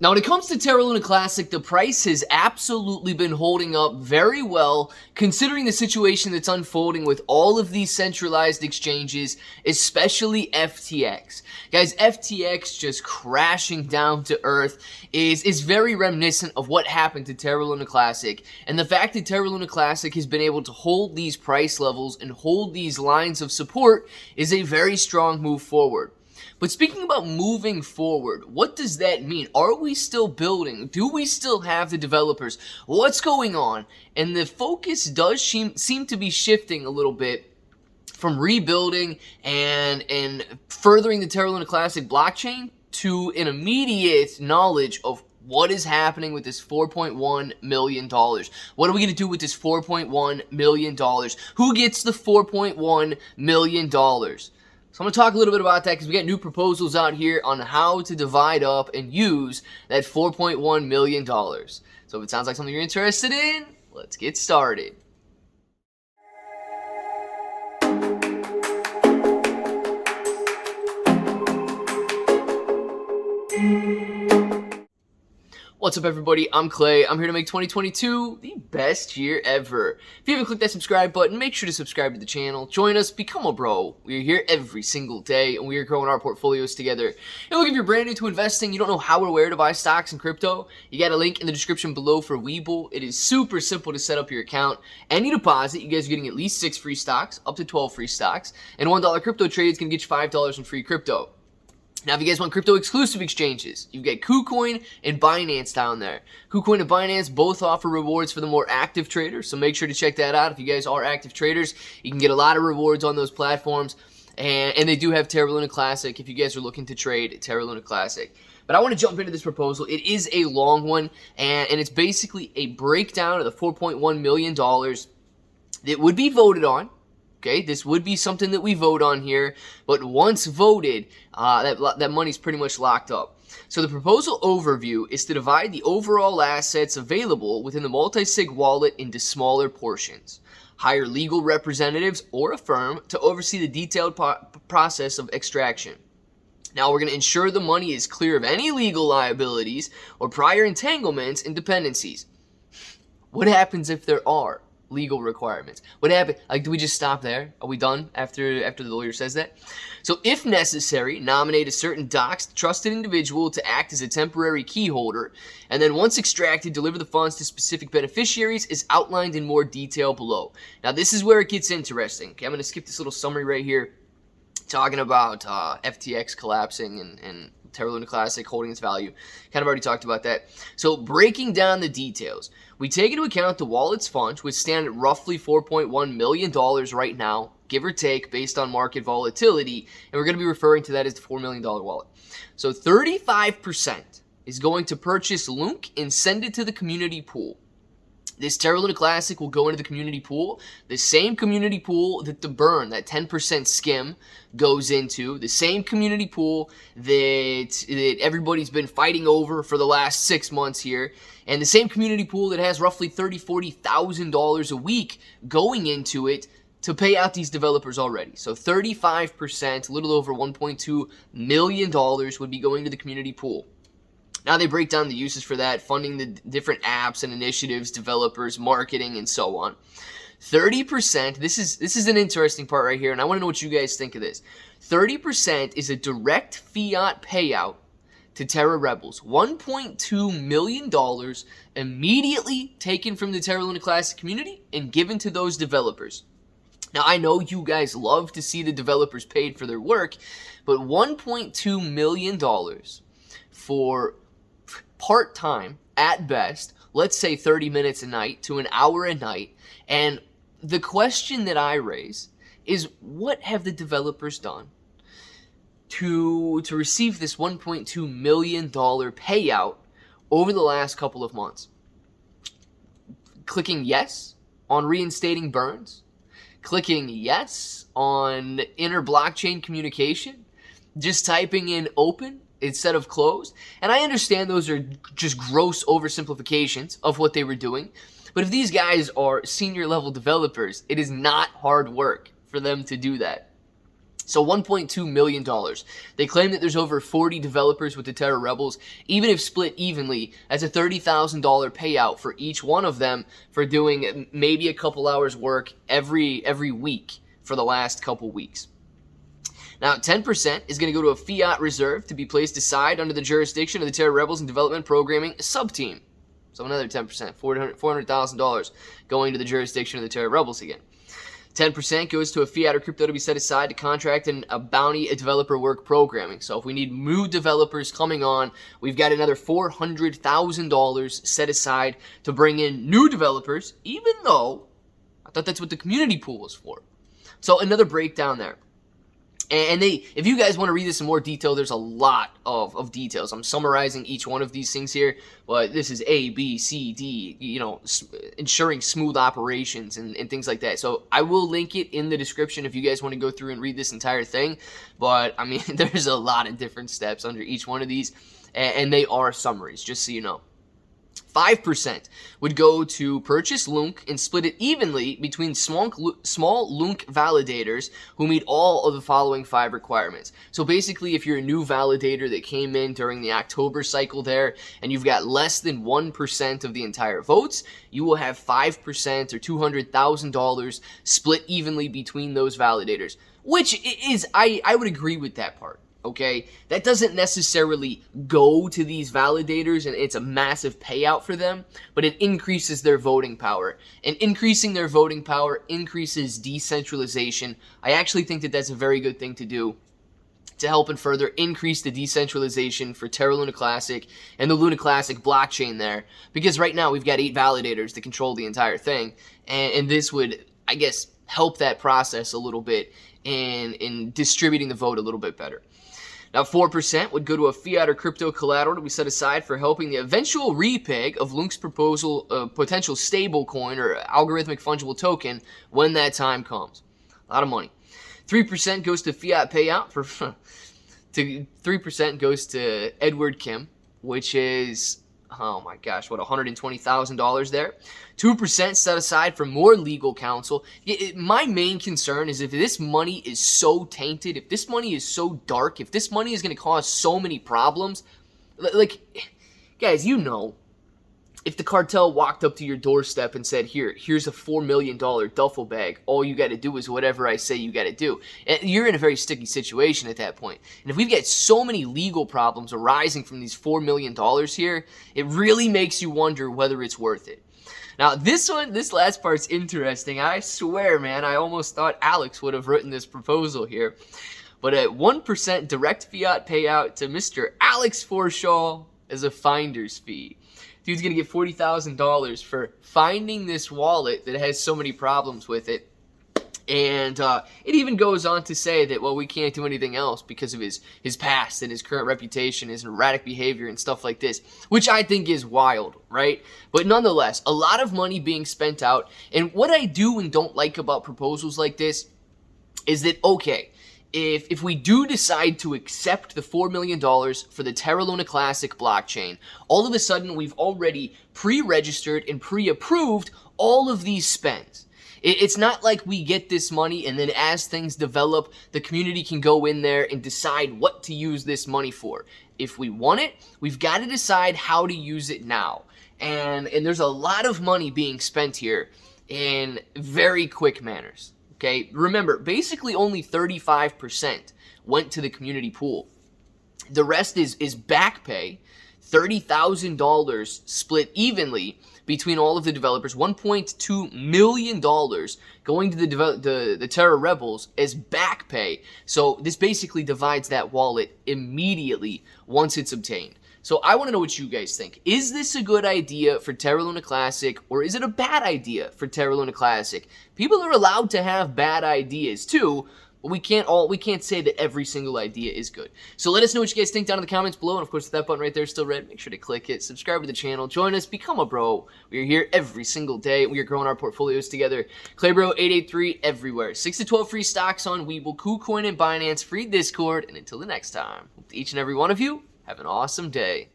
Now, when it comes to Terra Luna Classic, the price has absolutely been holding up very well, considering the situation that's unfolding with all of these centralized exchanges, especially FTX. Guys, FTX just crashing down to earth is very reminiscent of what happened to Terra Luna Classic, and the fact that Terra Luna Classic has been able to hold these price levels and hold these lines of support is a very strong move forward. But speaking about moving forward, what does that mean? Are we still building? Do we still have the developers? What's going on? And the focus does seem to be shifting a little bit from rebuilding and furthering the Terra Luna Classic blockchain to an immediate knowledge of what is happening with this $4.1 million. What are we going to do with this $4.1 million? Who gets the $4.1 million? So I'm going to talk a little bit about that because we got new proposals out here on how to divide up and use that $4.1 million. So if it sounds like something you're interested in, let's get started. What's up, everybody? I'm Clay. I'm here to make 2022 the best year ever. If you haven't clicked that subscribe button, make sure to subscribe to the channel. Join us, become a bro. We're here every single day, and we are growing our portfolios together. And look, if you're brand new to investing, you don't know how or where to buy stocks and crypto, you got a link in the description below for Webull. It is super simple to set up your account. Any deposit, you guys are getting at least 6 free stocks, up to 12 free stocks, and $1 crypto trades can get you $5 in free crypto. Now, if you guys want crypto-exclusive exchanges, you've got KuCoin and Binance down there. KuCoin and Binance both offer rewards for the more active traders, so make sure to check that out. If you guys are active traders, you can get a lot of rewards on those platforms, and they do have Terra Luna Classic if you guys are looking to trade Terra Luna Classic. But I want to jump into this proposal. It is a long one, and it's basically a breakdown of the $4.1 million that would be voted on. Okay, this would be something that we vote on here, but once voted, that money's pretty much locked up. So the proposal overview is to divide the overall assets available within the multi-sig wallet into smaller portions. Hire legal representatives or a firm to oversee the detailed process of extraction. Now, we're going to ensure the money is clear of any legal liabilities or prior entanglements and dependencies. What happens if there are legal requirements? What happened? Like, do we just stop there? Are we done after the lawyer says that? So, if necessary, nominate a certain doxed trusted individual to act as a temporary key holder, and then once extracted, deliver the funds to specific beneficiaries as outlined in more detail below. Now, this is where it gets interesting. Okay, I'm going to skip this little summary right here, talking about FTX collapsing and Terra Luna Classic holding its value. Kind of already talked about that. So breaking down the details, we take into account the wallet's funds, which stand at roughly $4.1 million right now, give or take, based on market volatility, and we're going to be referring to that as the $4 million wallet. So 35% is going to purchase LUNC and send it to the community pool. This Terra Luna Classic will go into the community pool, the same community pool that the burn, that 10% skim, goes into, the same community pool that everybody's been fighting over for the last 6 months here, and the same community pool that has roughly $30,000, $40,000 a week going into it to pay out these developers already. So 35%, a little over $1.2 million would be going to the community pool. Now they break down the uses for that, funding the different apps and initiatives, developers, marketing, and so on. 30%, this is an interesting part right here, and I want to know what you guys think of this. 30% is a direct fiat payout to Terra Rebels. $1.2 million immediately taken from the Terra Luna Classic community and given to those developers. Now, I know you guys love to see the developers paid for their work, but $1.2 million for part-time, at best, let's say 30 minutes a night to an hour a night. And the question that I raise is, what have the developers done to receive this $1.2 million payout over the last couple of months? Clicking yes on reinstating burns, clicking yes on inner blockchain communication, just typing in open instead of closed. And I understand those are just gross oversimplifications of what they were doing. But if these guys are senior level developers, it is not hard work for them to do that. So $1.2 million. They claim that there's over 40 developers with the Terra Rebels. Even if split evenly, that's a $30,000 payout for each one of them for doing maybe a couple hours work every week for the last couple weeks. Now, 10% is going to go to a fiat reserve to be placed aside under the jurisdiction of the Terra Rebels and Development Programming Sub-Team. So another 10%, $400,000 going to the jurisdiction of the Terra Rebels again. 10% goes to a fiat or crypto to be set aside to contract and a bounty developer work programming. So if we need new developers coming on, we've got another $400,000 set aside to bring in new developers, even though I thought that's what the community pool was for. So another breakdown there. And if you guys want to read this in more detail, there's a lot of details. I'm summarizing each one of these things here, but this is A, B, C, D, ensuring smooth operations and things like that. So I will link it in the description if you guys want to go through and read this entire thing. But, I mean, there's a lot of different steps under each one of these, and they are summaries, just so you know. 5% would go to purchase LUNC and split it evenly between small LUNC validators who meet all of the following 5 requirements. So basically, if you're a new validator that came in during the October cycle there and you've got less than 1% of the entire votes, you will have 5% or $200,000 split evenly between those validators, which is, I would agree with that part. Okay, that doesn't necessarily go to these validators and it's a massive payout for them, but it increases their voting power. And increasing their voting power increases decentralization. I actually think that that's a very good thing to do to help and further increase the decentralization for Terra Luna Classic and the Luna Classic blockchain there. Because right now we've got 8 validators that control the entire thing, and this would, I guess, help that process a little bit in distributing the vote a little bit better. Now, 4% would go to a fiat or crypto collateral to be set aside for helping the eventual repeg of LUNC's proposal potential stablecoin or algorithmic fungible token when that time comes. A lot of money. 3% goes to fiat payout for 3% goes to Edward Kim, which is, oh my gosh, what, $120,000 there. 2% set aside for more legal counsel. My main concern is if this money is so tainted, if this money is so dark, if this money is going to cause so many problems, like, guys, if the cartel walked up to your doorstep and said, here's a $4 million duffel bag, all you got to do is whatever I say you got to do. And you're in a very sticky situation at that point. And if we've got so many legal problems arising from these $4 million here, it really makes you wonder whether it's worth it. Now, this last part's interesting. I swear, man, I almost thought Alex would have written this proposal here. But at 1% direct fiat payout to Mr. Alex Forshaw as a finder's fee. Dude's going to get $40,000 for finding this wallet that has so many problems with it. And it even goes on to say that, well, we can't do anything else because of his past and his current reputation, his erratic behavior and stuff like this, which I think is wild, right? But nonetheless, a lot of money being spent out. And what I do and don't like about proposals like this is that, okay, if we do decide to accept the $4 million for the Terra Luna Classic blockchain, all of a sudden we've already pre-registered and pre-approved all of these spends. It's not like we get this money and then as things develop, the community can go in there and decide what to use this money for. If we want it, we've got to decide how to use it now. And there's a lot of money being spent here in very quick manners. Okay, remember, basically only 35% went to the community pool. The rest is back pay, $30,000 split evenly between all of the developers, $1.2 million going to the Terra Rebels as back pay. So this basically divides that wallet immediately once it's obtained. So I want to know what you guys think. Is this a good idea for Terra Luna Classic, or is it a bad idea for Terra Luna Classic? People are allowed to have bad ideas too, but we can't say that every single idea is good. So let us know what you guys think down in the comments below, and of course, if that button right there is still red, make sure to click it, subscribe to the channel, join us, become a bro. We are here every single day. We are growing our portfolios together. ClayBro 883 everywhere. 6 to 12 free stocks on Webull, KuCoin, and Binance, free Discord, and until the next time, hope each and every one of you have an awesome day.